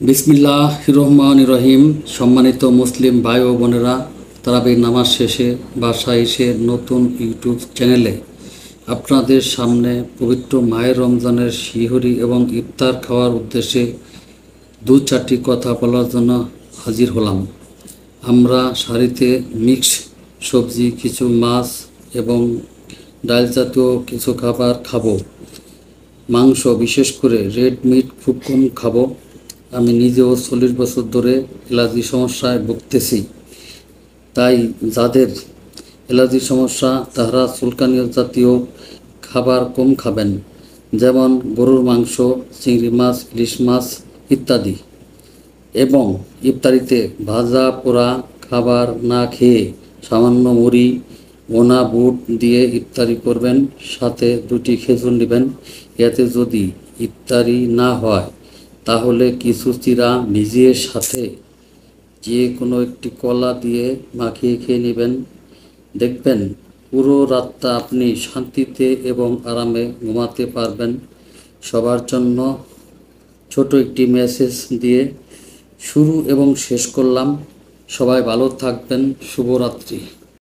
বিসমিল্লাহির রহমানির রহিম। সম্মানিত মুসলিম ভাই ও বোনেরা, তারাবির নামাজ শেষে বাসায় এসে নতুন ইউটিউব চ্যানেলে আপনাদের সামনে পবিত্র মায়ের রমজানের শিহরি এবং ইফতার খাওয়ার উদ্দেশ্যে দু চারটি কথা বলার জন্য হাজির হলাম। আমরা সারিতে মিক্স সবজি, কিছু মাছ এবং ডাল জাতীয় কিছু খাবার খাবো। মাংস, বিশেষ করে রেড মিট খুব কম খাবো। আমি নিজেও 40 বছর ধরে অ্যালার্জি সমস্যায় ভুগতেছি। তাই যাদের অ্যালার্জির সমস্যা তারা চুলকানীয় জাতীয় খাবার কম খাবেন, যেমন গরুর মাংস, চিংড়ি মাছ, ইলিশ মাছ ইত্যাদি। এবং ইফতারিতে ভাজা পোড়া খাবার না খেয়ে সামান্য মুড়ি, ভুনা বুট দিয়ে ইফতারি করবেন। সাথে 2টি খেজুর নেবেন। এতে যদি ইফতারি না হয় তাহলে কিছু চিরা ভিজিয়ে সাথে যে কোনো একটি কলা দিয়ে মাখিয়ে খেয়ে নেবেন। দেখবেন পুরো রাতটা আপনি শান্তিতে এবং আরামে ঘুমাতে পারবেন। সবার জন্য ছোট একটি মেসেজ দিয়ে শুরু এবং শেষ করলাম। সবাই ভালো থাকবেন। শুভরাত্রি।